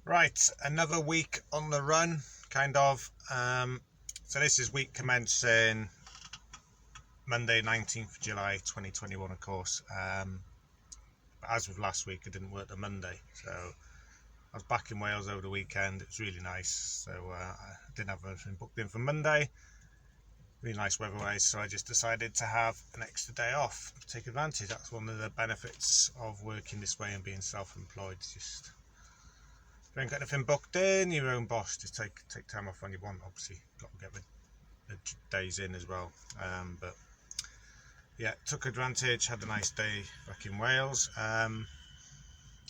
Right, another week on the run, kind of. So this is week commencing Monday, 19th of July, 2021, of course. But as with last week, I didn't work the Monday, so I was back in Wales over the weekend. It was really nice. So I didn't have anything booked in for Monday. Really nice weather-wise, so I just decided to have an extra day off to take advantage. That's one of the benefits of working this way and being self-employed. Just if you ain't got anything booked in, your own boss. Just take time off when you want. Obviously, got to get the days in as well. But yeah, took advantage. Had a nice day back in Wales.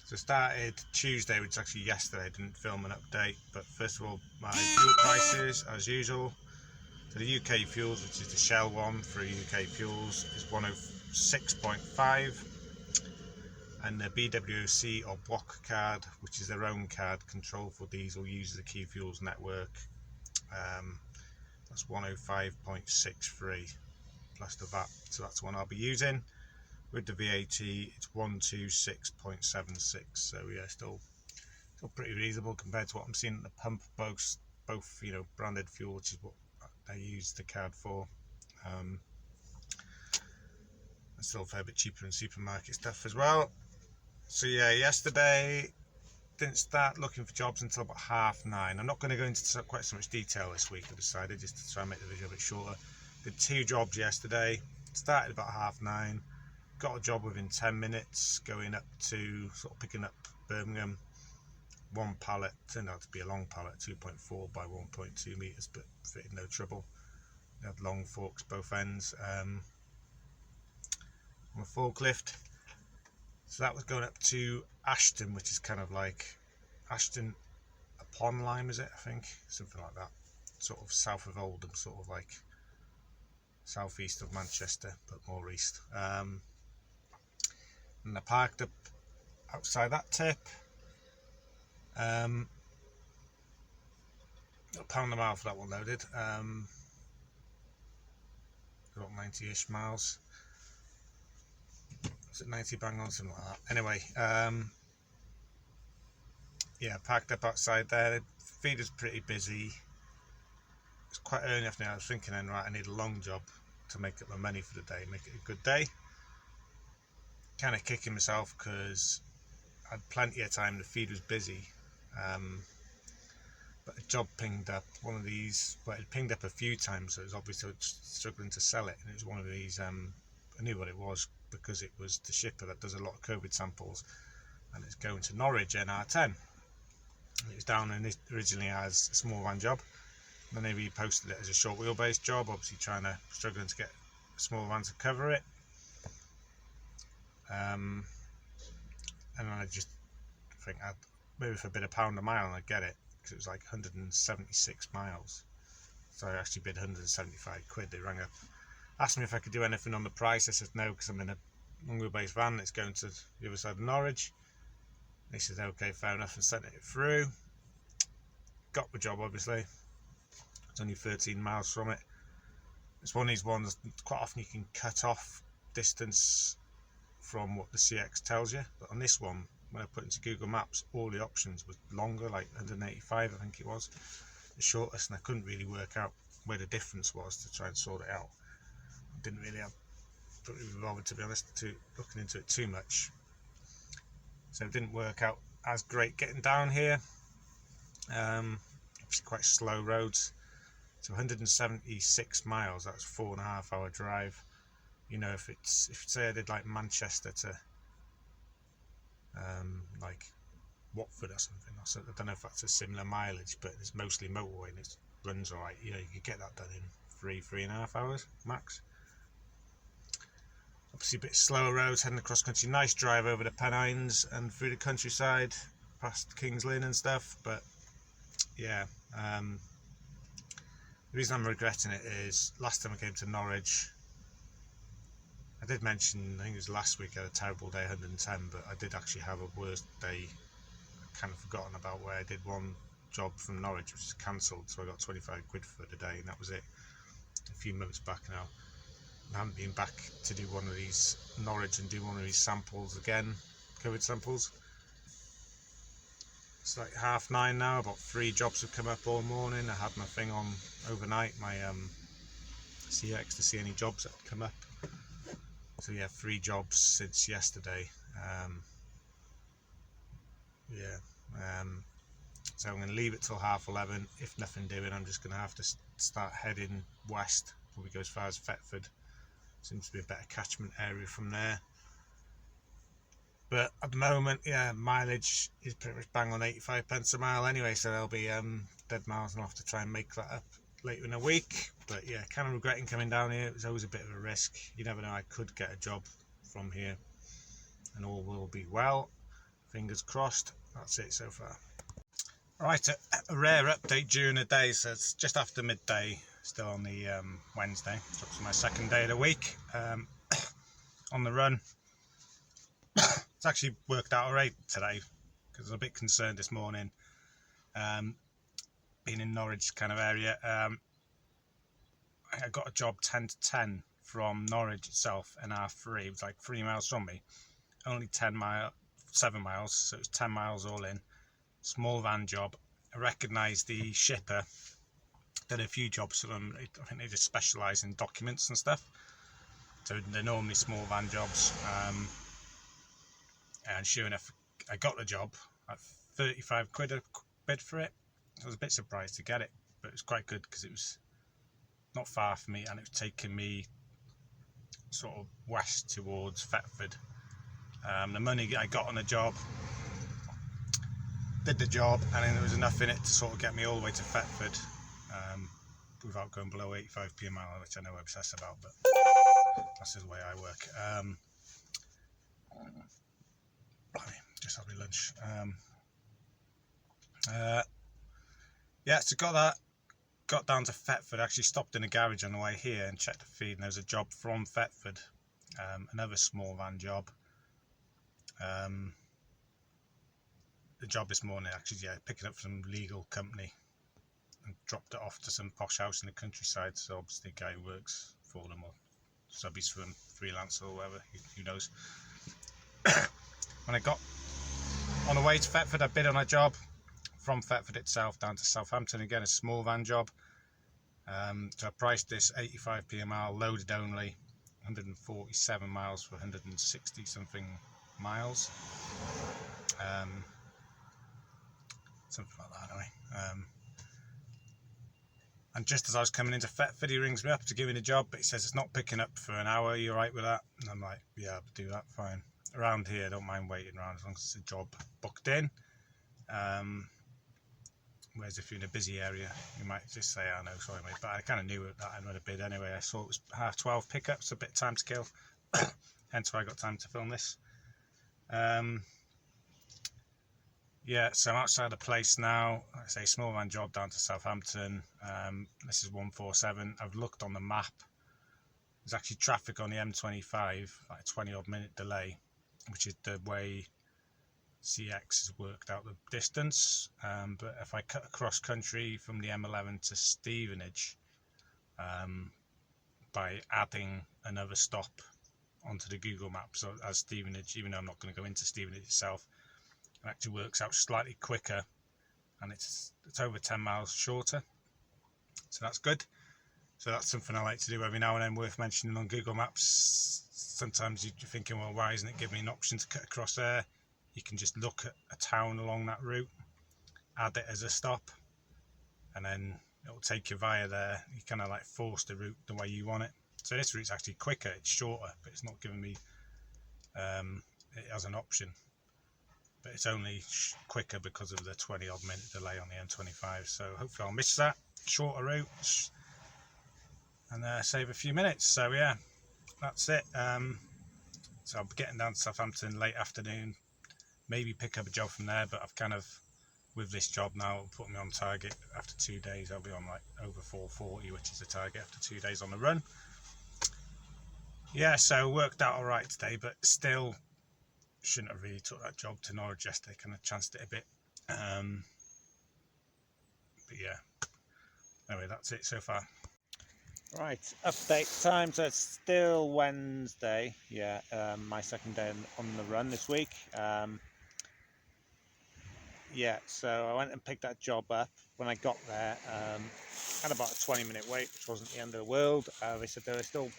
So started Tuesday, which is actually yesterday. I didn't film an update, but first of all, my fuel prices as usual. So the UK fuels, which is the Shell one for UK fuels, is 106.5. And the BWOC or BWOC card, which is their own card control for diesel, uses the Key Fuels network. That's 105.63 plus the VAT, so that's the one I'll be using. With the VAT, it's 126.76. So yeah, still pretty reasonable compared to what I'm seeing at the pump. Both branded fuel, which is what I use the card for. It's still a fair bit cheaper than supermarket stuff as well. So yeah, yesterday didn't start looking for jobs until about 9:30. I'm not going to go into quite so much detail this week. I decided just to try and make the video a bit shorter. Did 2 jobs yesterday. Started about 9:30. Got a job within 10 minutes, going up to sort of picking up Birmingham. One pallet, turned out to be a long pallet, 2.4 by 1.2 meters, but fitted no trouble. It had long forks both ends on a forklift. So that was going up to Ashton, which is kind of like Ashton upon Lyme, is it? I think something like that. Sort of south of Oldham, sort of like southeast of Manchester, but more east. And I parked up outside that tip. £1 a mile for that one loaded. About 90-ish miles. Was it 90 bang on, something like that? Anyway, yeah, parked up outside there. The feeder's pretty busy. It's quite early afternoon. I was thinking then, right, I need a long job to make up my money for the day, make it a good day. Kind of kicking myself because I had plenty of time. The feed was busy. But a job pinged up, one of these, well, it pinged up a few times, so it was obviously struggling to sell it, and it was one of these, I knew what it was because it was the shipper that does a lot of COVID samples, and it's going to Norwich NR10. It was down originally as a small van job, then they reposted it as a short wheelbase job, obviously struggling to get a small van to cover it. And then I just think maybe for a bit of £1 a mile and I'd get it, because it was like 176 miles. So I actually bid 175 quid. They rang up, asked me if I could do anything on the price. I said no, because I'm in a long wheelbase van. It's going to the other side of Norwich. They said okay, fair enough, and sent it through. Got the job, obviously. It's only 13 miles from it. It's one of these ones, quite often you can cut off distance from what the CX tells you, but on this one, when I put into Google Maps, all the options were longer, like 185 I think it was, the shortest, and I couldn't really work out where the difference was to try and sort it out. Didn't really bother, to be honest, to looking into it too much. So it didn't work out as great getting down here. Obviously quite slow roads. So 176 miles, that's 4.5 hour drive. You know, if say I did like Manchester to like Watford or something, I don't know if that's a similar mileage, but it's mostly motorway and it runs alright. You know, you could get that done in 3.5 hours max. Obviously a bit slower roads, heading across country. Nice drive over the Pennines and through the countryside past Kings Lynn and stuff, but yeah, the reason I'm regretting it is last time I came to Norwich, I did mention, I think it was last week, I had a terrible day, 110, but I did actually have a worse day. I've kind of forgotten about where I did one job from Norwich, which was cancelled, so I got 25 quid for the day, and that was it. A few months back now. I haven't been back to do one of these Norwich and do one of these samples again, COVID samples. It's like 9:30 now. About 3 jobs have come up all morning. I had my thing on overnight, my CX, to see any jobs that come up. So yeah, 3 jobs since yesterday. So I'm going to leave it till 11:30. If nothing doing, I'm just going to have to start heading west. Probably go as far as Thetford. Seems to be a better catchment area from there. But at the moment, yeah, mileage is pretty much bang on 85 pence a mile anyway, so there'll be dead miles, and I'll have to try and make that up later in the week. But yeah, kind of regretting coming down here. It was always a bit of a risk. You never know, I could get a job from here and all will be well. Fingers crossed. That's it so far. Right, a rare update during the day. So it's just after midday, still on the Wednesday. So it's my second day of the week on the run. It's actually worked out alright today, because I was a bit concerned this morning, being in Norwich kind of area. I got a job 10 to 10 from Norwich itself, NR3. It was like 3 miles from me, only 7 miles, so it was 10 miles all in. Small van job. I recognised the shipper. Did a few jobs for them. I think they just specialise in documents and stuff, so they're normally small van jobs. And sure enough, I got the job at 35 quid a bid for it. I was a bit surprised to get it, but it was quite good because it was not far from me, and it was taking me sort of west towards Thetford. The money I got on the job, did the job, and then there was enough in it to sort of get me all the way to Thetford without going below 85p a mile, which I know I'm obsessed about, but that's the way I work. Just having lunch. Yeah, so got down to Thetford. Actually stopped in a garage on the way here and checked the feed, and there was a job from Thetford, another small van job. The job this morning, actually, yeah, picking up some legal company and dropped it off to some posh house in the countryside. So obviously the guy who works for them, or subbies for them, freelance or whatever, who knows. When I got on the way to Thetford, I bid on a job from Thetford itself down to Southampton, again a small van job. So I priced this 85p a mile, loaded only, 147 miles for 160 something miles, something like that anyway. And just as I was coming into Thetford, he rings me up to give me the job, but he says it's not picking up for an hour. Are you alright with that? And I'm like, yeah, I'll do that, fine. Around here, I don't mind waiting around as long as it's a job booked in. Whereas if you're in a busy area, you might just say, oh no, sorry mate, but I kind of knew that I'd run a bid anyway. I saw it was 12:30 pickup, so a bit of time to kill. Hence why I got time to film this. Yeah, so I'm outside the place now. Like I say, small van job down to Southampton. This is 147. I've looked on the map. There's actually traffic on the M25, like a 20 odd minute delay, which is the way CX has worked out the distance. But if I cut across country from the M11 to Stevenage, by adding another stop onto the Google Maps as Stevenage, even though I'm not going to go into Stevenage itself, it actually works out slightly quicker, and it's over 10 miles shorter, so that's good. So that's something I like to do every now and then, worth mentioning on Google Maps. Sometimes you're thinking, well, why isn't it giving me an option to cut across there? You can just look at a town along that route, add it as a stop, and then it'll take you via there. You kind of like force the route the way you want it. So this route's actually quicker, it's shorter, but it's not giving me it as an option. But it's only quicker because of the 20 odd minute delay on the M25. So hopefully I'll miss that shorter route and save a few minutes. So yeah, that's it. So I'll be getting down to Southampton late afternoon, maybe pick up a job from there, but I've kind of, with this job now, it'll put me on target. After 2 days I'll be on like over 440, which is the target after 2 days on the run. Yeah, so worked out alright today, but still shouldn't have really took that job to Norwich yesterday, kind of chanced it a bit. But yeah, anyway, that's it so far. Right, update time. So it's still Wednesday. Yeah, my second day on the run this week. Yeah, so I went and picked that job up. When I got there, had about a 20-minute wait, which wasn't the end of the world. They said they were still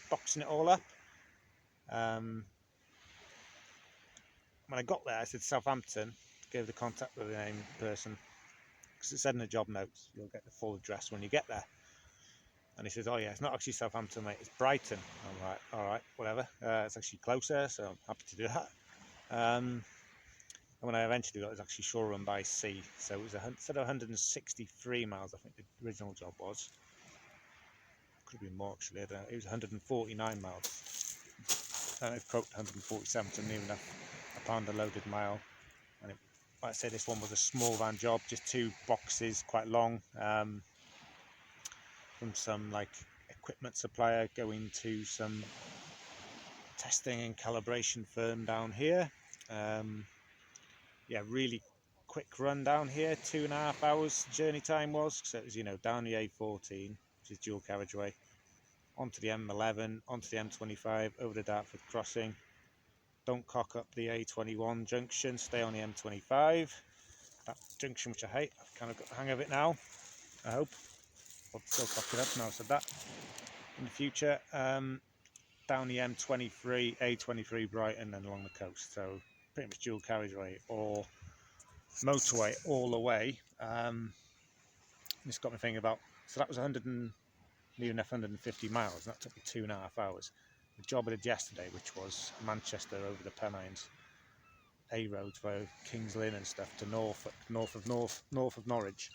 boxing it all up. When I got there, I said Southampton, gave the contact with the name person, because it said in the job notes, you'll get the full address when you get there. And he says, oh yeah, it's not actually Southampton, mate, it's Brighton. I'm like, all right, whatever. It's actually closer, so I'm happy to do that. And when I eventually got it, was actually Shoreham by Sea. So it was instead of 163 miles, I think the original job was. Could have been more actually, I don't know. It was 149 miles. And I've quoted 147, so near enough a pound a loaded mile. And like I said, this one was a small van job, just 2 boxes, quite long, from some like equipment supplier going to some testing and calibration firm down here. Yeah, really quick run down here, 2.5 hours journey time was, so it was, down the A14, which is dual carriageway, onto the M11, onto the M25, over the Dartford crossing. Don't cock up the A21 junction, stay on the M25. That junction, which I hate, I've kind of got the hang of it now, I hope. I'll still cock it up now, I said that. In the future, down the M23, A23 Brighton, and along the coast. So pretty much dual carriageway or motorway all the way. This got me thinking about, so that was 150 miles, and that took me 2.5 hours. The job I did yesterday, which was Manchester over the Pennines, A roads via Kings Lynn and stuff to Norfolk, north of Norwich.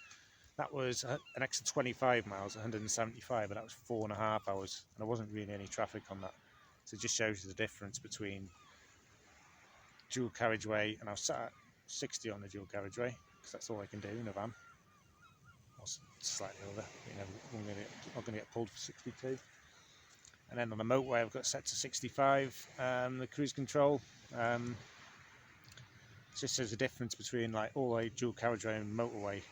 That was an extra 25 miles, 175, and that was 4.5 hours, and there wasn't really any traffic on that. So it just shows you the difference between dual carriageway, and I was sat at 60 on the dual carriageway, because that's all I can do in a van. Or slightly over, I'm not going to get pulled for 62. And then on the motorway, I've got set to 65, the cruise control. It just shows the difference between like all the dual carriageway and motorway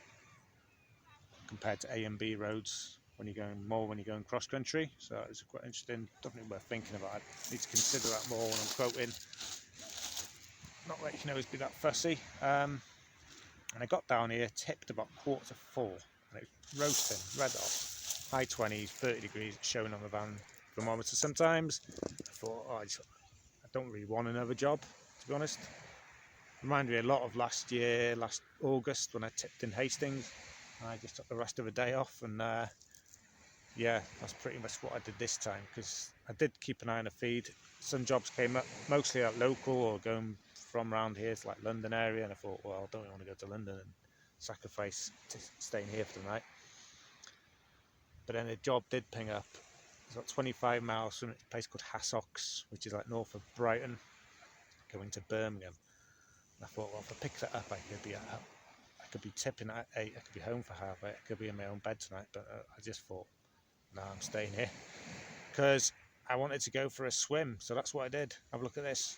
compared to A and B roads when you're going cross country. So it's quite interesting, definitely worth thinking about. I need to consider that more when I'm quoting. Not that you can always be that fussy. And I got down here, tipped about 3:45, and it was roasting, red hot, high 20s, 30 degrees, showing on the van thermometer sometimes. I thought, I don't really want another job, to be honest. Reminded me a lot of last August, when I tipped in Hastings. I just took the rest of the day off, and yeah, that's pretty much what I did this time, because I did keep an eye on the feed. Some jobs came up, mostly at local or going from around here to like London area, and I thought, well, I don't really want to go to London and sacrifice to staying here for the night. But then a job did ping up. It's about 25 miles from a place called Hassocks, which is like north of Brighton, going to Birmingham. And I thought, well, if I pick that up, I could be tipping at 8, I could be home for 8:30, I could be in my own bed tonight. But I just thought, no, I'm staying here, because I wanted to go for a swim. So that's what I did. Have a look at this.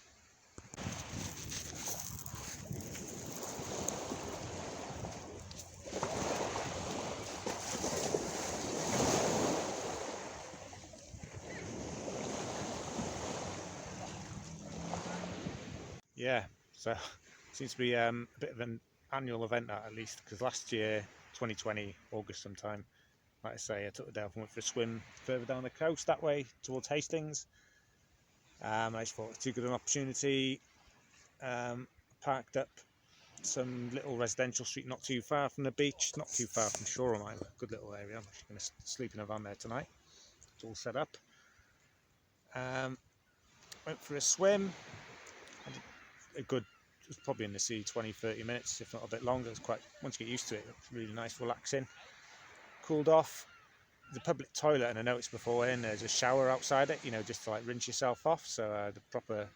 Yeah, so seems to be a bit of an annual event, at least, because last year, 2020, August sometime, like I say, I took the day off and went for a swim further down the coast that way towards Hastings. I just thought it was too good an opportunity. Parked up some little residential street not too far from the beach, not too far from Shoreham either. Good little area. I'm actually going to sleep in a van there tonight. It's all set up. Went for a swim. It was probably in the sea 20-30 minutes, if not a bit longer. It's quite, once you get used to it, it's really nice, relaxing. Cooled off. The public toilet, and I noticed before in there's a shower outside it, just to like rinse yourself off. So the proper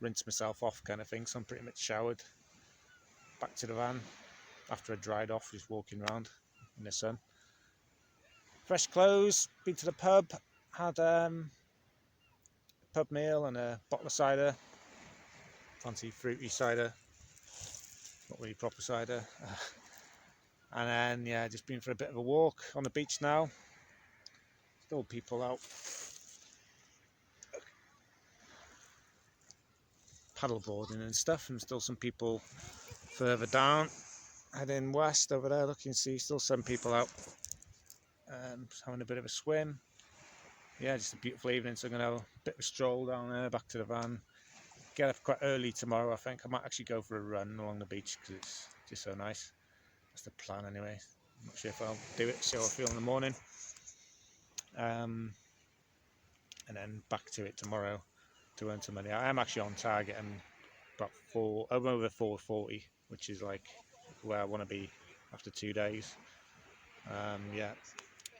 rinse myself off kind of thing. So I'm pretty much showered. Back to the van after I dried off, just walking around in the sun. Fresh clothes. Been to the pub. Had a pub meal and a bottle of cider. Fancy fruity cider. Not really proper cider. And then, yeah, just been for a bit of a walk on the beach now. Still people out paddleboarding and stuff, and still some people further down, heading west over there. Look, you can see still some people out having a bit of a swim. Yeah, just a beautiful evening, so I'm going to have a bit of a stroll down there, back to the van. Get up quite early tomorrow, I think. I might actually go for a run along the beach because it's just so nice. That's the plan anyway. I'm not sure if I'll do it, see how I feel in the morning. And then back to it tomorrow to earn some money. I am actually on target. I'm over 440, which is like where I want to be after 2 days. Yeah.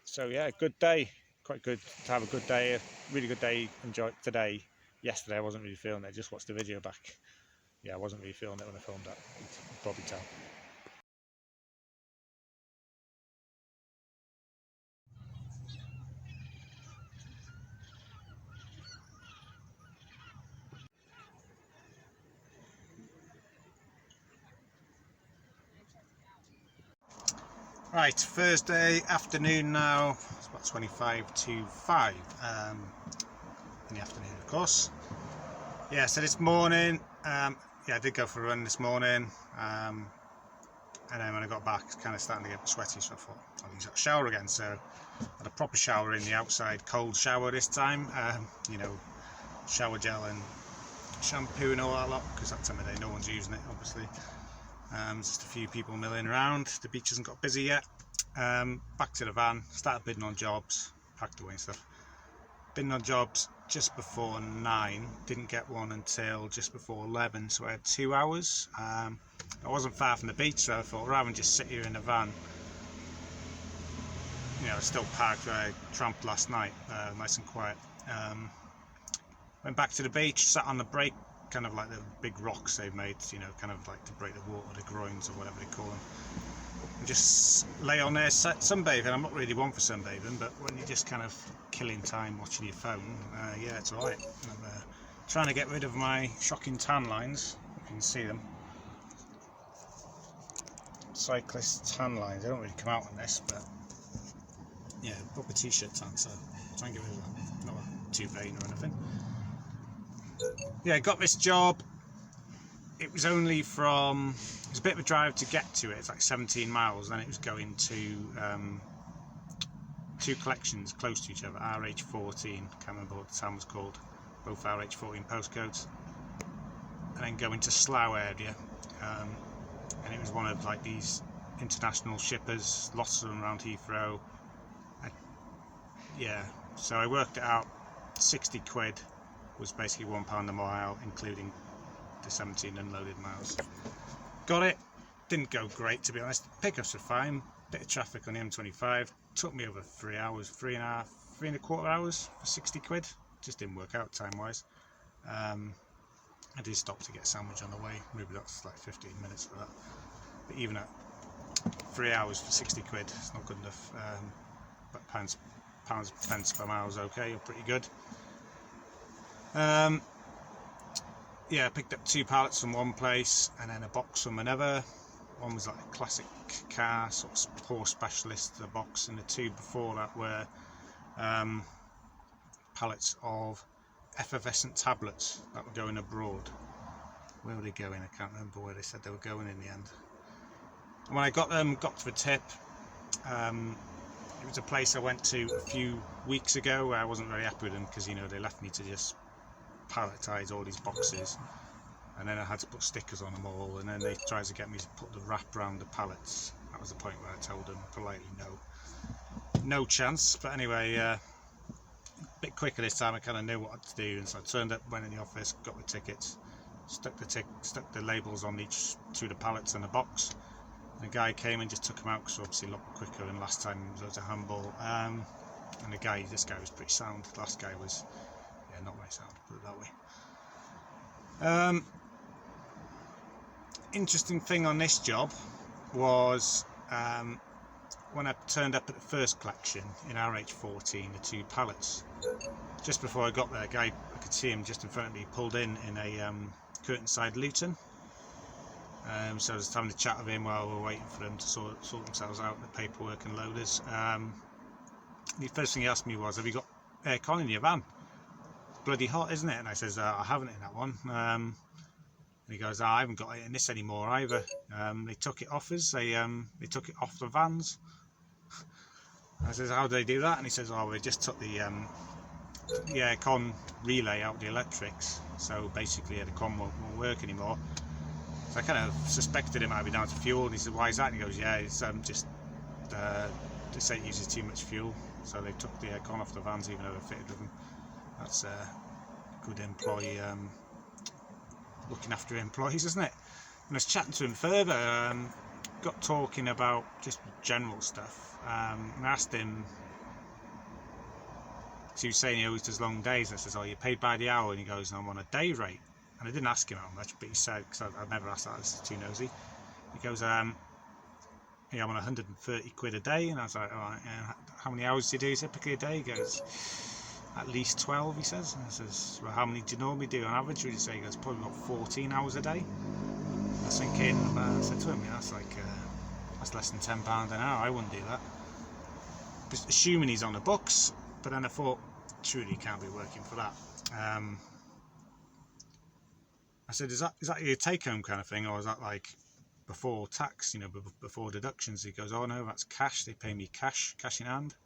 So yeah, good day. Quite good to have a good day. A really good day. Enjoyed today. Yesterday I wasn't really feeling it. Just watched the video back. Yeah, I wasn't really feeling it when I filmed that. You can probably tell. Right, Thursday afternoon now. It's about 25 to 5 in the afternoon, of course. Yeah, so this morning, yeah, I did go for a run this morning. And then when I got back, it's kind of starting to get sweaty, so I thought I'll use that shower again. So I had a proper shower in the outside, cold shower this time. You know, shower gel and shampoo and all that lot, because that time of day no one's using it, obviously. Just a few people milling around. The beach hasn't got busy yet. Back to the van, started bidding on jobs, packed away and stuff. Bidding on jobs just before 9, didn't get one until just before 11, so I had 2 hours. I wasn't far from the beach, so I thought rather than just sit here in the van, you know, still parked where I tramped last night, nice and quiet. Went back to the beach, sat on the break, kind of like the big rocks they've made, you know, kind of like to break the water, the groins or whatever they call them. And just lay on there sunbathing. I'm not really one for sunbathing, but when you're just kind of killing time watching your phone, yeah, it's alright. I'm trying to get rid of my shocking tan lines. You can see them. Cyclist tan lines. They don't really come out on this, but yeah, put my t-shirt tan, so try and get rid of that. Not too vain or anything. Yeah, got this job. It was only from, it was a bit of a drive to get to it. It's like 17 miles. Then it was going to 2 collections close to each other, RH14, can't remember what the town was called, both RH14 postcodes, and then going to Slough area. And it was one of like these international shippers, lots of them around Heathrow. Yeah, so I worked it out, 60 quid was basically £1 a mile, including the 17 unloaded miles. Got it. Didn't go great, to be honest. Pickups were fine. Bit of traffic on the M25. Took me over 3 hours, 3.25 hours for 60 quid. Just didn't work out time wise. I did stop to get a sandwich on the way. Maybe that's like 15 minutes for that. But even at 3 hours for 60 quid, it's not good enough. But pence per mile is okay, or pretty good. Yeah, I picked up 2 pallets from one place and then a box from another. One was like a classic car, sort of poor specialist, the box, and the 2 before that were pallets of effervescent tablets that were going abroad. Where were they going? I can't remember where they said they were going in the end. And when I got them, got to the tip, it was a place I went to a few weeks ago where I wasn't very happy with them because, you know, they left me to just palletize all these boxes, and then I had to put stickers on them all, and then they tried to get me to put the wrap around the pallets. That was the point where I told them politely no chance. But anyway, a bit quicker this time. I kind of knew what to do, and so I turned up, went in the office, got the tickets, stuck the labels on each 2 of the pallets and the box. And the guy came and just took them out, because obviously a lot quicker than last time. It was a handball, and this guy was pretty sound. The last guy was, yeah, not very sound, put it that way. Interesting thing on this job was when I turned up at the first collection in RH14, the 2 pallets. Just before I got there, a guy, I could see him just in front of me, pulled in a Curtainside Luton. So I was having a chat with him while we were waiting for them to sort themselves out, the paperwork and loaders. The first thing he asked me was, have you got aircon in your van? Bloody hot, isn't it? And I says, I haven't in that one. And he goes, I haven't got it in this anymore either. They took it off us. They took it off the vans. I says, how do they do that? And he says, oh, they just took the aircon relay out the electrics. So basically the con won't work anymore. So I kind of suspected it might be down to fuel. And he said, why is that? And he goes, yeah, it's just they say it uses too much fuel. So they took the aircon off the vans even though they're fitted with them. That's a good employee. Looking after employees, isn't it? And I was chatting to him further, got talking about just general stuff, and I asked him, because he was saying he always does long days, and I says, oh, you're paid by the hour? And he goes, I'm on a day rate. And I didn't ask him how much, but he said, because I'd never asked that, I was too nosy. He goes, yeah, I'm on 130 quid a day. And I was like, all right, how many hours do you do typically a day? He goes, at least 12, he says. And I says, well, how many do you normally do on average? Would you say? He goes, probably about 14 hours a day. I was thinking, I said to him, yeah, that's like, that's less than £10 an hour. I wouldn't do that. Just assuming he's on the books, but then I thought, truly he can't be working for that. I said, is that your take-home kind of thing, or is that like before tax, before deductions? He goes, oh no, that's cash. They pay me cash in hand.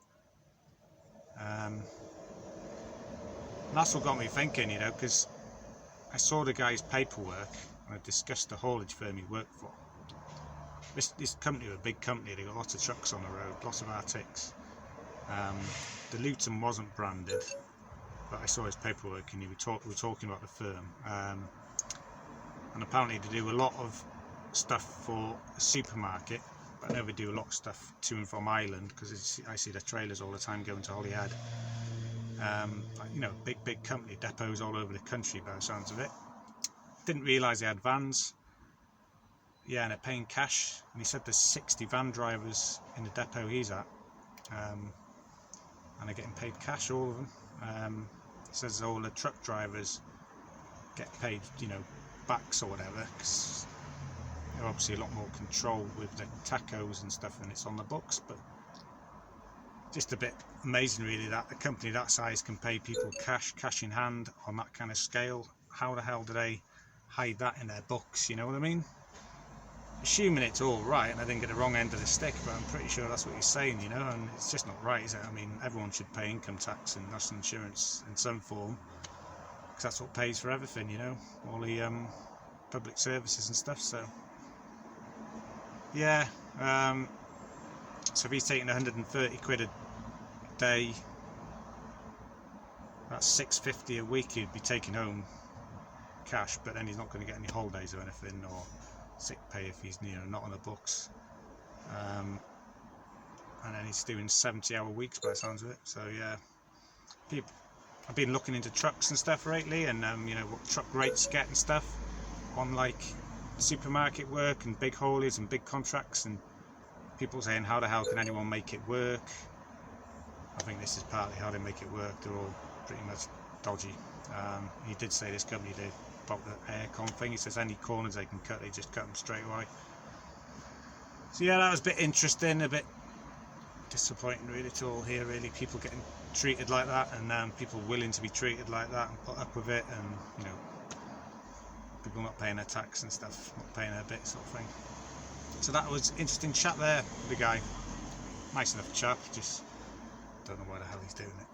And that's what got me thinking, because I saw the guy's paperwork and I discussed the haulage firm he worked for. This company was a big company. They got lots of trucks on the road, lots of Arctics. The Luton wasn't branded, but I saw his paperwork and we were talking about the firm. And apparently they do a lot of stuff for a supermarket, but I never do a lot of stuff to and from Ireland, because I see their trailers all the time going to Holyhead. Big company, depots all over the country by the sounds of it. Didn't realise they had vans. Yeah, and they're paying cash. And he said there's 60 van drivers in the depot he's at, and they're getting paid cash, all of them. He says all the truck drivers get paid, backs or whatever, because they're obviously a lot more control with the tacos and stuff, and it's on the books. But just a bit amazing, really, that a company that size can pay people cash in hand on that kind of scale. How the hell do they hide that in their books? You know what I mean? Assuming it's all right, and I didn't get the wrong end of the stick, but I'm pretty sure that's what he's saying, and it's just not right, is it? I mean, everyone should pay income tax and national insurance in some form, because that's what pays for everything, all the public services and stuff. So yeah, so if he's taking 130 quid a day, that's 650 a week he'd be taking home cash, but then he's not going to get any holidays or anything, or sick pay if he's not on the books. And then he's doing 70-hour weeks by the sounds of it. So yeah, I've been looking into trucks and stuff lately, and what truck rates get and stuff on like supermarket work and big hauliers and big contracts, and people saying, how the hell can anyone make it work? I think this is partly how they make it work. They're all pretty much dodgy. He did say, this company did, about the aircon thing, he says any corners they can cut, they just cut them straight away. So yeah, that was a bit interesting, a bit disappointing really to all hear, really, people getting treated like that, and people willing to be treated like that and put up with it, and people not paying their tax and stuff, not paying their bit, sort of thing. So that was interesting chat there with the guy. Nice enough chap, just don't know why the hell he's doing it.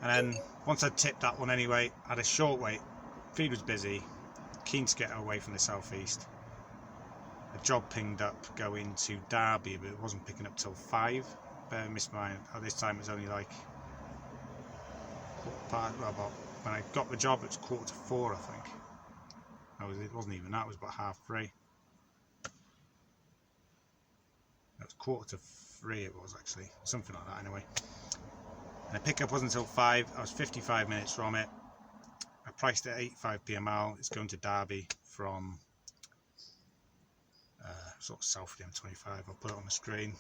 And then once I'd tipped that one anyway, I had a short wait. Feed was busy, keen to get away from the southeast. A job pinged up going to Derby, but it wasn't picking up till 5. Missed mine. At this time it was only like when I got the job it was 4:45, I think. It wasn't even that, it was about 3:30. It was 2:45 it was, actually, something like that anyway. And the pickup wasn't until 5. I was 55 minutes from it. I priced it at 85p a mile. It's going to Derby from sort of south of the M25. I'll put it on the screen.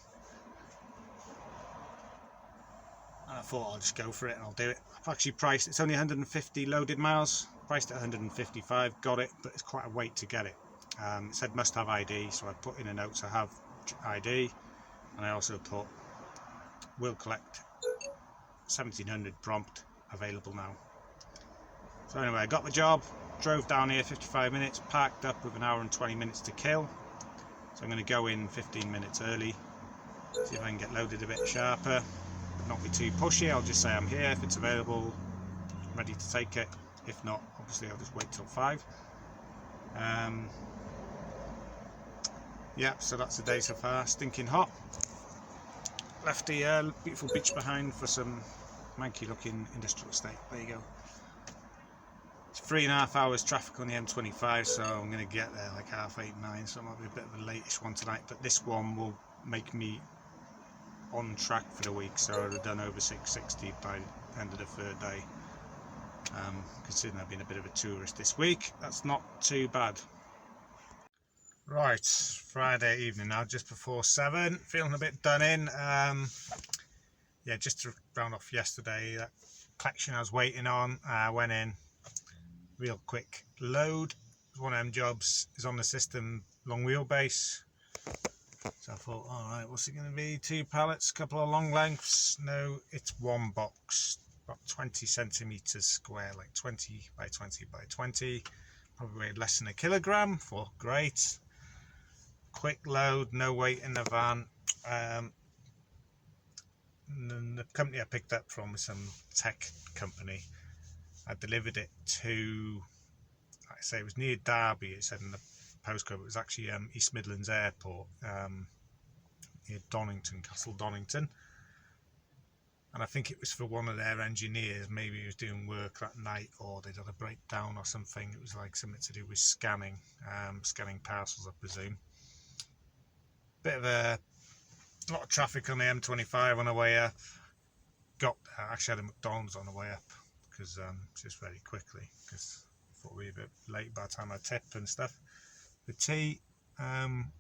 And I thought I'll just go for it and I'll do it. I've actually priced, it's only 150 loaded miles. Priced at 155, got it, but it's quite a wait to get it. It said must have ID, so I put in a note to have ID, and I also put will collect 1700 prompt, available now. So anyway, I got the job, drove down here 55 minutes, parked up with an hour and 20 minutes to kill. So I'm going to go in 15 minutes early, see if I can get loaded a bit sharper, but not be too pushy. I'll just say I'm here if it's available, ready to take it. If not, obviously I'll just wait till 5. Yeah, so that's the day so far. Stinking hot. Left the beautiful beach behind for some manky looking industrial estate. There you go. It's 3.5 hours traffic on the M25, so I'm going to get there like 8:30, 9, so it might be a bit of a late-ish one tonight, but this one will make me on track for the week, so I'd have done over 660 by the end of the 3rd day. Considering I've been a bit of a tourist this week, that's not too bad. Right, Friday evening now, just before 7, feeling a bit done in. Yeah, just to round off yesterday, that collection I was waiting on, went in, real quick load. One of them jobs is on the system, long wheelbase. So I thought, alright, what's it going to be? 2 pallets, a couple of long lengths. No, it's one box, about 20 centimetres square, like 20 by 20 by 20. Probably weighed less than a kilogram. Thought, great. Quick load, no weight in the van. And the company I picked up from was some tech company. I delivered it to, like I say, it was near Derby, it said in the postcode, but it was actually East Midlands Airport, near Donington, Castle Donington. And I think it was for one of their engineers. Maybe he was doing work that night, or they'd had a breakdown or something. It was like something to do with scanning, scanning parcels, I presume. Bit of a lot of traffic on the M25 on the way up. Actually had a McDonald's on the way up, because just very quickly, because I thought we were a bit late by the time I tip and stuff. The tea, and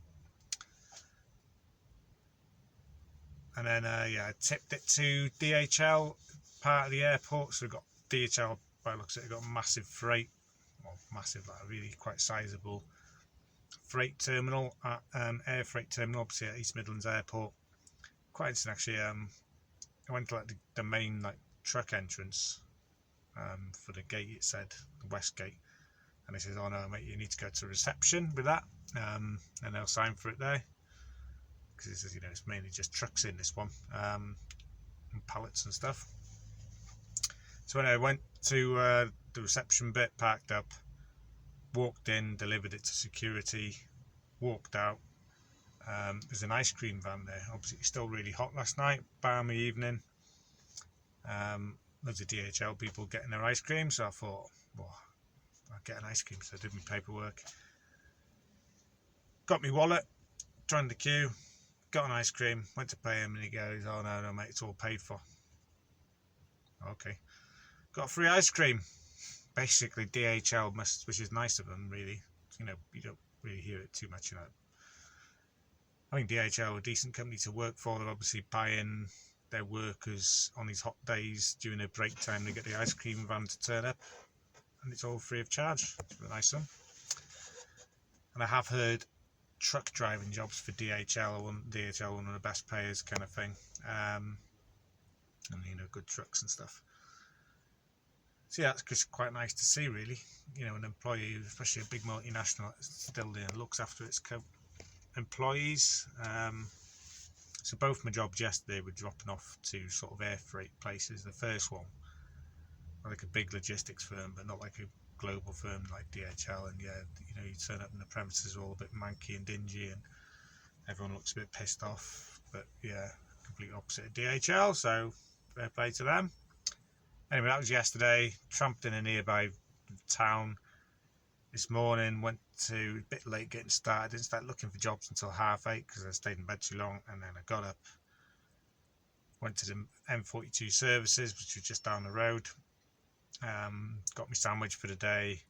then yeah, I tipped it to DHL, part of the airport. So we've got DHL, by the looks of it, got massive freight, well, massive, like a really quite sizable freight terminal, at air freight terminal, obviously at East Midlands Airport. Quite interesting actually. I went to like the main like truck entrance for the gate. It said the west gate, and it says, "Oh no, mate, you need to go to reception with that," and they'll sign for it there, because it says, you know, it's mainly just trucks in this one, and pallets and stuff. So when I went to the reception bit, parked up, walked in, delivered it to security, walked out. There's an ice cream van there. Obviously it's still really hot last night, balmy evening. Loads of DHL people getting their ice cream, so I thought, well, I'll get an ice cream. So I did my paperwork, got my wallet, joined the queue, got an ice cream, went to pay him, and he goes, "Oh no mate, it's all paid for." Okay, got free ice cream. Basically DHL must, which is nice of them really, you know, you don't really hear it too much, you know. I think DHL are a decent company to work for. They're obviously buying their workers on these hot days during their break time. They get the ice cream van to turn up, and it's all free of charge. It's really nice of them. And I have heard truck driving jobs for DHL, one of the best payers kind of thing, and you know, good trucks and stuff. So yeah, that's just quite nice to see really, you know, an employee, especially a big multinational, still looks after its employees. So both my jobs yesterday were dropping off to sort of air freight places. The first one, like a big logistics firm, but not like a global firm like DHL. And yeah, you know, you turn up and the premises are all a bit manky and dingy, and everyone looks a bit pissed off. But yeah, complete opposite of DHL, so fair play to them. Anyway, that was yesterday. Tramped in a nearby town this morning. Went to a bit late getting started. Didn't start looking for jobs until 8:30 because I stayed in bed too long. And then I got up, went to the M42 services, which was just down the road. Got my sandwich for the day.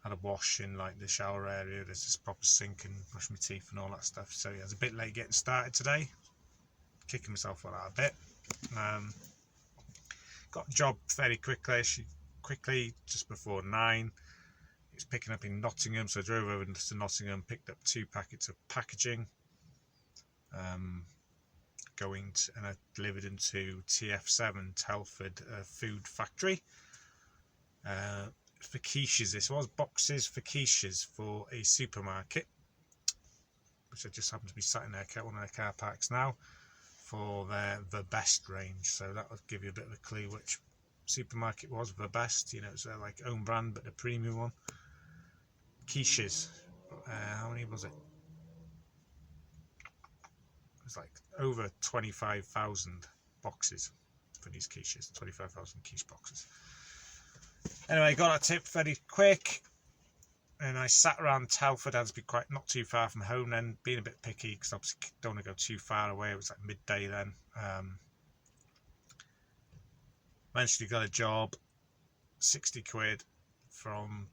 Had a wash in like the shower area. There's this proper sink, and brush my teeth and all that stuff. So yeah, I was a bit late getting started today. Kicking myself for that a bit. Got a job fairly quickly, just before 9. It's picking up in Nottingham, so I drove over to Nottingham, picked up 2 packets of packaging, and I delivered into TF7 Telford Food Factory. for quiches. This was boxes for quiches for a supermarket, which I just happen to be sat in one of their car parks now, for their The Best range. So that would give you a bit of a clue which supermarket was The Best. You know, it's their like own brand, but the premium one. Quiches. How many was it? It was like over 25,000 boxes for these quiches. 25,000 quiche boxes. Anyway, got a tip very quick. And I sat around Telford, had to be quite not too far from home then, being a bit picky because obviously don't want to go too far away. It was like midday then. Eventually got a job, 60 quid from,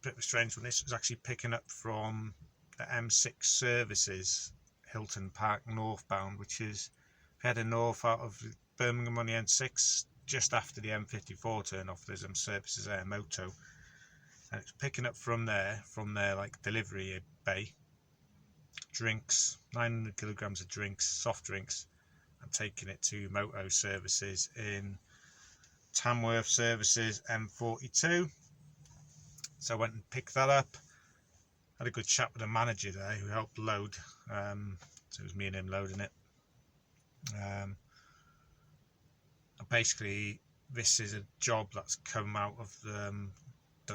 a bit of a strange one. This was actually picking up from the M6 services, Hilton Park northbound, which is, if you head north out of Birmingham on the M6, just after the M54 turn off, there's some services there, Moto. And it's picking up from their like delivery bay, drinks, 900 kilograms of drinks, soft drinks, and taking it to Moto services in Tamworth services M42. So I went and picked that up. Had a good chat with the manager there who helped load. So it was me and him loading it. And basically, this is a job that's come out of the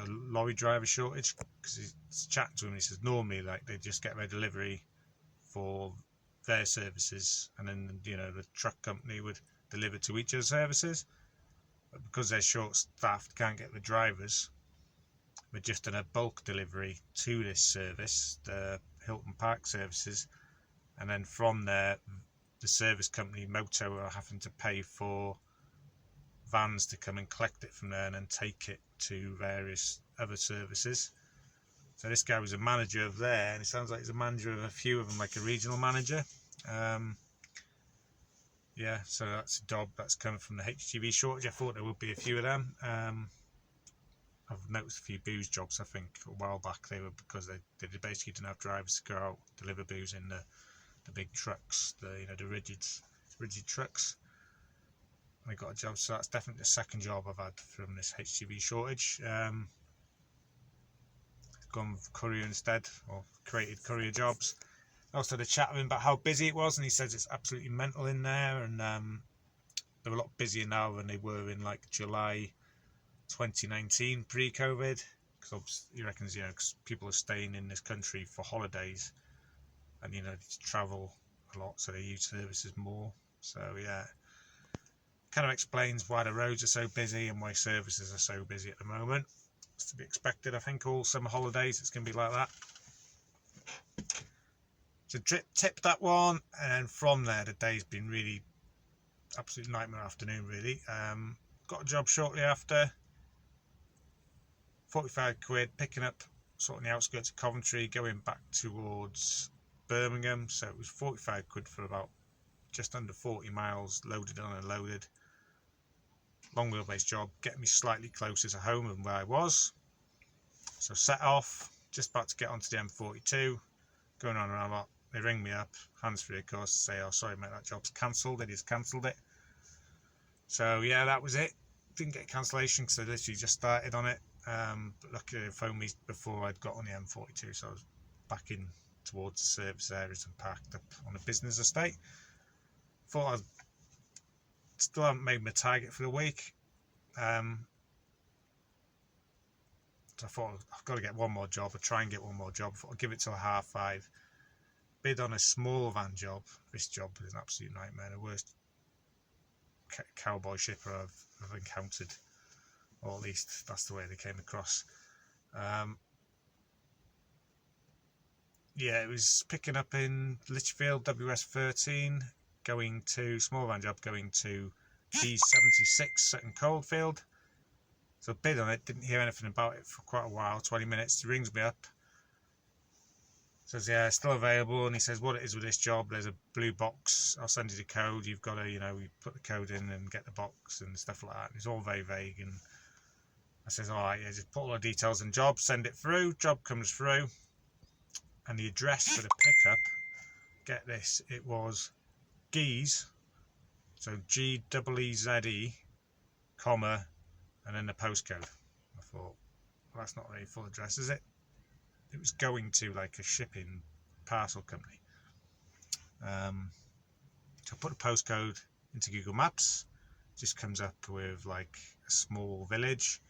lorry driver shortage, because he's chatting to him and he says normally like they just get their delivery for their services and then, you know, the truck company would deliver to each of the services, but because they're short staffed, can't get the drivers, we're just done a bulk delivery to this service, the Hilton Park services, and then from there the service company Moto are having to pay for vans to come and collect it from there and then take it to various other services. So this guy was a manager of there, and it sounds like he's a manager of a few of them, like a regional manager. Yeah, so that's a job that's coming from the HGV shortage. I thought there would be a few of them. I've noticed a few booze jobs, I think a while back. They were because they basically didn't have drivers to go out deliver booze in the big trucks, the rigid trucks. I got a job, so that's definitely the second job I've had from this HGV shortage. Gone with courier instead, or created courier jobs. I also had a chat with him about how busy it was, and he says it's absolutely mental in there, and they're a lot busier now than they were in like July 2019 pre-COVID, because he reckons, you know, cause people are staying in this country for holidays, and you know, to travel a lot, so they use services more. So yeah, kind of explains why the roads are so busy and why services are so busy at the moment. It's to be expected, I think. All summer holidays it's going to be like that. So tip that one, and then from there the day's been really absolute nightmare afternoon really. Got a job shortly after, 45 quid, picking up sort of the outskirts of Coventry, going back towards Birmingham. So it was 45 quid for about just under 40 miles, loaded and unloaded. Long wheelbase job, getting me slightly closer to home than where I was. So set off, just about to get onto the M42, going on around a lot. They ring me up, hands free of course, to say, oh sorry mate, that job's cancelled. They just cancelled it. So yeah, that was it. Didn't get cancellation because I literally just started on it. But luckily they phoned me before I'd got on the M42, so I was back in towards the service areas and parked up on a business estate. Thought I'd still haven't made my target for the week. So I thought I've got to get one more job. I'll try and get one more job. I thought I'd give it till 5:30. Bid on a small van job. This job is an absolute nightmare. The worst cowboy shipper I've encountered, or at least that's the way they came across. Yeah, it was picking up in Lichfield, WS13, going to small van job, going to B76 Sutton Coldfield. So bid on it, didn't hear anything about it for quite a while, 20 minutes. He rings me up, says yeah, it's still available, and he says what it is with this job, there's a blue box, I'll send you the code, you've got to, you know, you put the code in and get the box and stuff like that. And it's all very vague, and I says alright, yeah, just put all the details in job, send it through, job comes through, and the address for the pickup, get this, it was Geeze, so G-E-E-Z-E, comma, and then the postcode. thought, well, that's not a full address, is it? It was going to like a shipping parcel company. So I put the postcode into Google Maps. It just comes up with like a small village,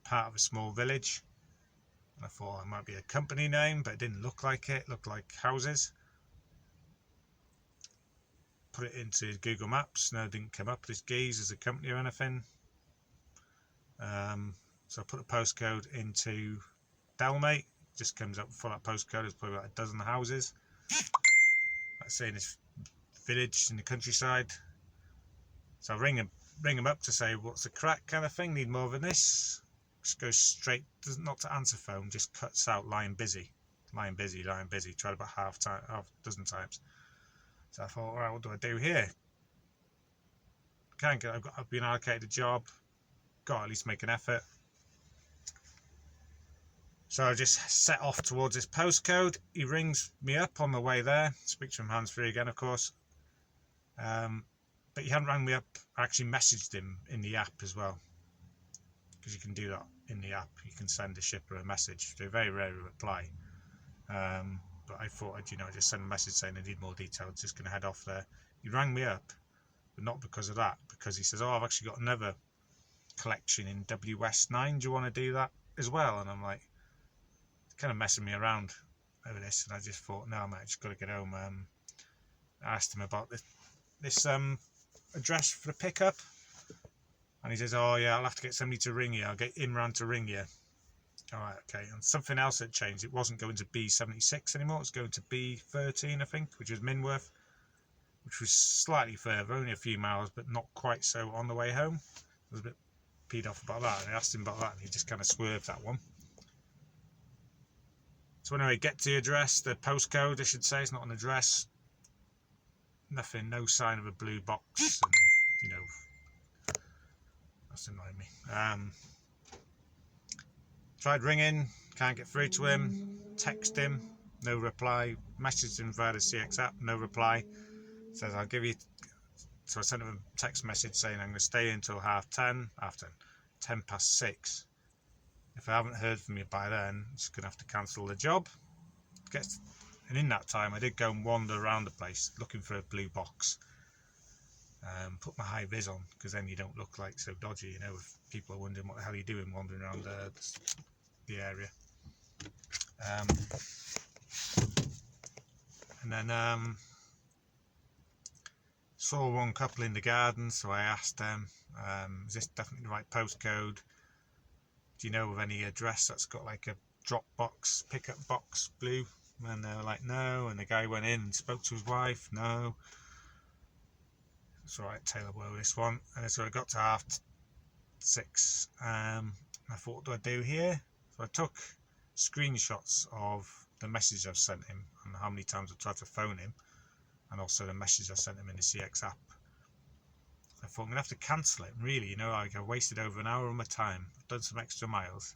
part of a small village. And I thought it might be a company name, but it didn't look like it. It looked like houses. Put it into Google Maps. No, it didn't come up as Geese as a company or anything. So I put the postcode into Delmate. Just comes up for that postcode. It's probably about a dozen houses. Let's say in this village in the countryside. So I ring him up to say what's the crack kind of thing. Need more than this. Just goes straight, not to answer phone. Just cuts out line busy. Line busy. Tried about half a dozen times. So I thought, alright, what do I do here? Can't get. I've been allocated a job. Got to at least make an effort. So I just set off towards this postcode. He rings me up on the way there. Speak to him hands-free again, of course. But he hadn't rang me up. I actually messaged him in the app as well, because you can do that in the app. You can send a shipper a message. They very rarely reply. But I thought I'd just send a message saying I need more details. Just going to head off there. He rang me up, but not because of that. Because he says, "Oh, I've actually got another collection in WS9. Do you want to do that as well?" And I'm like, kind of messing me around over this, and I just thought, no, mate, I just got to get home. I asked him about this address for the pickup, and he says, "Oh yeah, I'll have to get somebody to ring you. I'll get Imran to ring you." All right, okay. And something else had changed. It wasn't going to B76 anymore. It was going to B13, I think, which was Minworth, which was slightly further, only a few miles, but not quite so on the way home. I was a bit peed off about that, and I asked him about that, and he just kind of swerved that one. So anyway, get to the address, the postcode I should say, it's not an address. Nothing, no sign of a blue box, and that's annoying me. Tried ringing, can't get through to him, text him, no reply, messaged him via the CX app, no reply. Says I'll give you, so I sent him a text message saying I'm going to stay until 10:30, after 6:10. If I haven't heard from you by then, I'm just going to have to cancel the job. And in that time, I did go and wander around the place looking for a blue box. Put my high vis on, because then you don't look like so dodgy, if people are wondering what the hell you're doing wandering around the area. And then saw one couple in the garden, so I asked them, is this definitely the right postcode? Do you know of any address that's got like a drop box, pickup box, blue? And they were like, no. And the guy went in and spoke to his wife, no. It's alright, Taylor, blow this one. And so I got to 6:30. I thought, what do I do here? So I took screenshots of the message I've sent him and how many times I've tried to phone him, and also the message I sent him in the CX app. I thought, I'm going to have to cancel it, really. I wasted over an hour of my time. I've done some extra miles.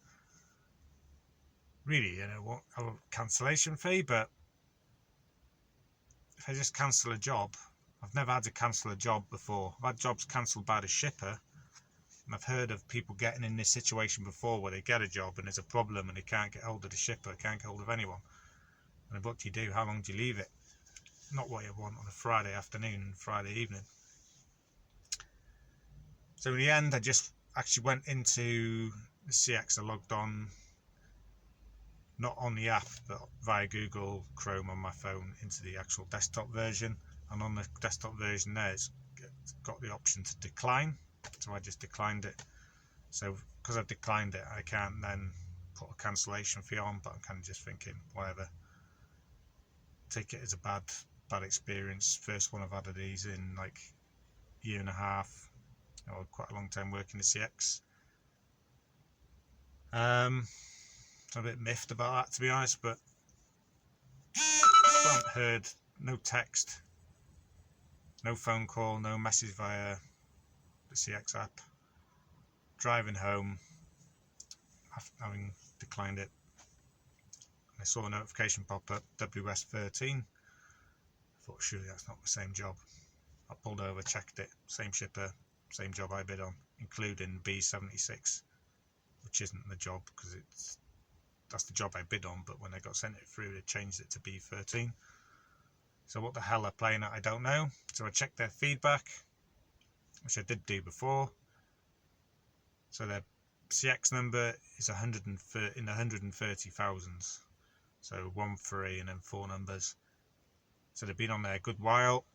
Really, what a cancellation fee, but if I just cancel a job, I've never had to cancel a job before. I've had jobs cancelled by the shipper, and I've heard of people getting in this situation before where they get a job and there's a problem and they can't get hold of the shipper, can't get hold of anyone. And what do you do? How long do you leave it? Not what you want on a Friday afternoon, Friday evening. So in the end, I just actually went into the CX. I logged on, not on the app, but via Google Chrome on my phone, into the actual desktop version. And on the desktop version there, it's got the option to decline. So I just declined it. So because I've declined it, I can't then put a cancellation fee on, but I'm kind of just thinking, whatever. Take it as a bad experience. First one I've had of these in like a year and a half. Quite a long time working the CX. I'm a bit miffed about that, to be honest, but I haven't heard, no text, no phone call, no message via the CX app. Driving home, having declined it, I saw a notification pop up, WS13. I thought, surely that's not the same job. I pulled over, checked it, same shipper, same job I bid on, including B76. which isn't the job because that's the job I bid on, but when I got sent it through, they changed it to B13. So what the hell they're playing at, I don't know. So I checked their feedback, which I did do before. So their CX number is 130 in the 130,000s. So 1 3 and then 4 numbers. So they've been on there a good while.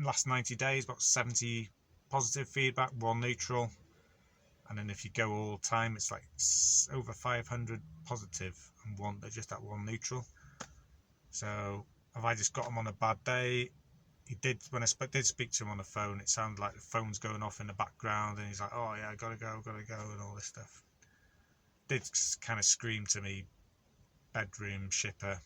Last 90 days, about 70 positive feedback, 1 neutral. And then if you go all time, it's like over 500 positive and they're just at 1 neutral. So have I just got him on a bad day? He did, when I did speak to him on the phone, it sounded like the phone's going off in the background and he's like, oh yeah, gotta go and all this stuff. Did kind of scream to me, bedroom, shipper,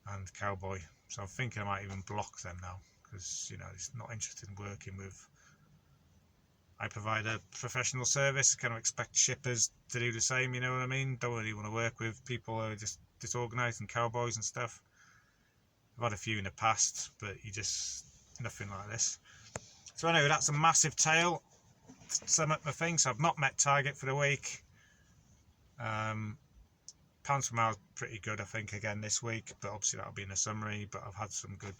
and cowboy. So I'm thinking I might even block them now because, you know, he's not interested in working with. I provide a professional service. I kind of expect shippers to do the same, you know what I mean? Don't really want to work with people who are just disorganised and cowboys and stuff. I've had a few in the past, but nothing like this. So anyway, that's a massive tail. Sum up my thing. So I've not met target for the week. Pounds per mile pretty good, I think, again this week, but obviously that'll be in a summary. But I've had some good,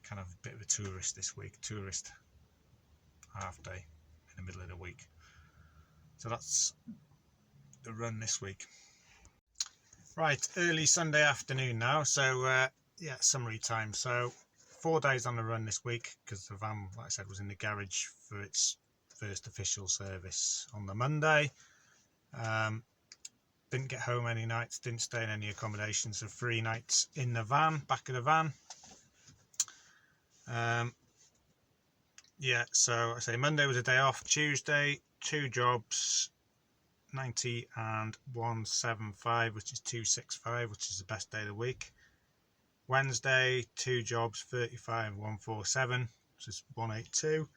kind of a bit of a tourist this week. Tourist half day in the middle of the week. So that's the run this week. Right, early Sunday afternoon now. So yeah, summary time. So 4 days on the run this week because the van, like I said, was in the garage for its first official service on the Monday. Didn't get home any nights, didn't stay in any accommodation, so 3 nights in the van, back of the van. Yeah, so I say Monday was a day off. Tuesday, 2 jobs, 90 and 175, which is 265, which is the best day of the week. Wednesday, 2 jobs, 35 and 147, which is 182.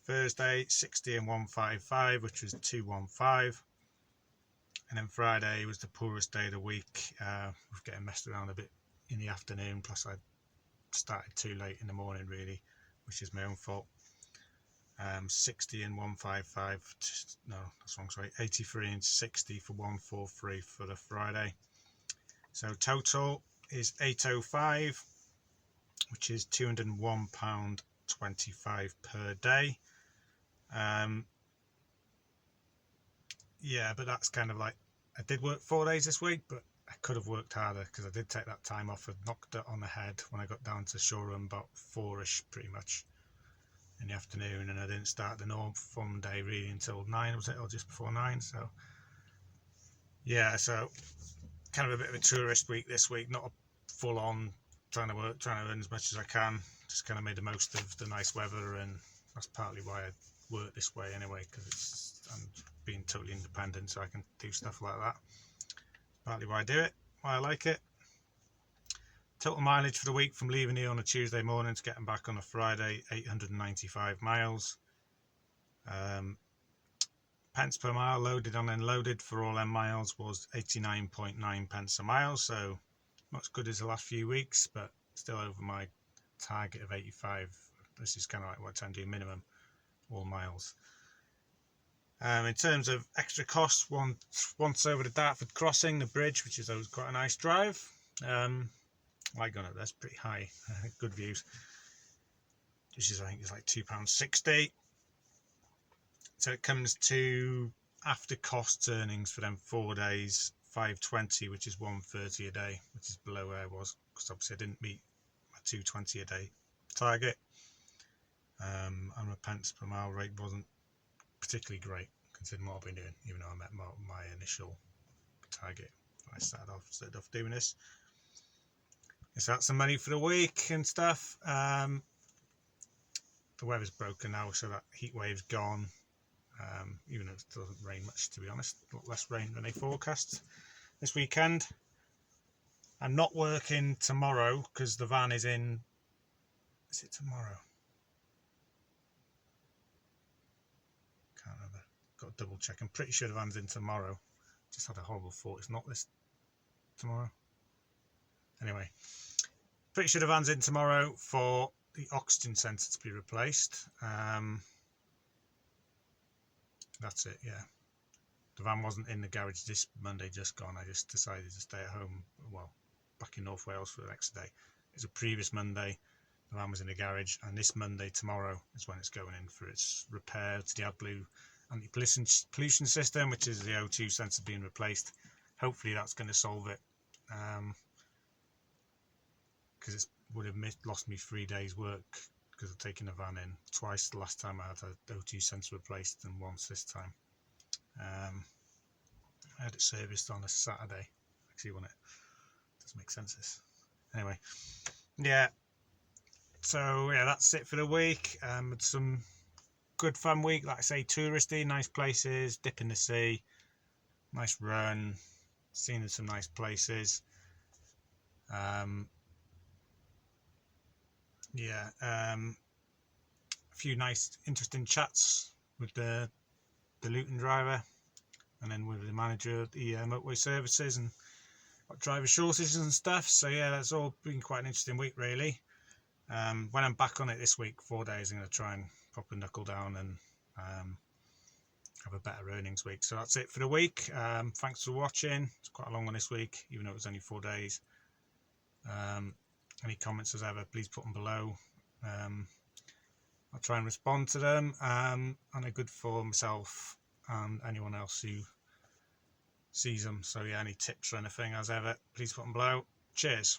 Thursday, 60 and 155, which was 215. And then Friday was the poorest day of the week, with getting messed around a bit in the afternoon, plus I started too late in the morning really, which is my own fault. 60 and 155, no, that's wrong, sorry, 83 and 60 for 143 for the Friday. So total is 805, which is £201.25 per day. Yeah, but that's kind of like, I did work 4 days this week, but I could have worked harder because I did take that time off. I knocked it on the head when I got down to showroom about 4ish pretty much in the afternoon, and I didn't start the normal fun day really until 9, was it, or just before 9. So yeah, so kind of a bit of a tourist week this week, not a full on trying to earn as much as I can. Just kind of made the most of the nice weather, and that's partly why I work this way anyway, because I'm being totally independent, so I can do stuff like that. Partly why I do it, why I like it. Total mileage for the week from leaving here on a Tuesday morning to getting back on a Friday, 895 miles. Pence per mile loaded and unloaded for all them miles was 89.9 pence a mile, so not as good as the last few weeks, but still over my target of 85. This is kind of like what I'm doing minimum, all miles. In terms of extra costs, once over the Dartford crossing, the bridge, which is always quite a nice drive. Like going up there, it's pretty high, good views. Which is, I think, it's like £2.60. So it comes to after costs earnings for them 4 days, 520, which is 130 a day, which is below where I was because obviously I didn't meet my 220 a day target. And my pence per mile rate wasn't particularly great considering what I've been doing, even though I met my initial target when I started off doing this. So that's some money for the week and stuff. The weather's broken now, so that heat wave's gone. Even though it doesn't rain much, to be honest, a lot less rain than they forecast this weekend. I'm not working tomorrow because the van is in. Is it tomorrow? Can't remember. Got to double check. I'm pretty sure the van's in tomorrow. Just had a horrible thought. It's not this tomorrow. Anyway, pretty sure the van's in tomorrow for the oxygen sensor to be replaced. That's it, yeah. The van wasn't in the garage this Monday just gone. I just decided to stay at home, well, back in North Wales for the next day. It's a previous Monday, the van was in the garage, and this Monday, tomorrow, is when it's going in for its repair to the AdBlue anti-pollution system, which is the O2 sensor being replaced. Hopefully that's going to solve it, because it would have lost me 3 days work because of taking the van in twice. The last time I had the O2 sensor replaced, and once this time. I had it serviced on a Saturday, actually, when it doesn't make sense. This anyway, yeah. So yeah, that's it for the week. It's some good fun week, like I say, touristy, nice places, dip in the sea, nice run, seen some nice places. Yeah, a few nice, interesting chats with the Luton driver, and then with the manager of the motorway services, and driver shortages and stuff. So yeah, that's all been quite an interesting week, really. When I'm back on it this week, 4 days, I'm going to try and proper knuckle down and have a better earnings week. So that's it for the week. Thanks for watching. It's quite a long one this week, even though it was only 4 days. Any comments as ever, please put them below. I'll try and respond to them, and they're good for myself and anyone else who sees them. So yeah, any tips or anything as ever, please put them below. Cheers.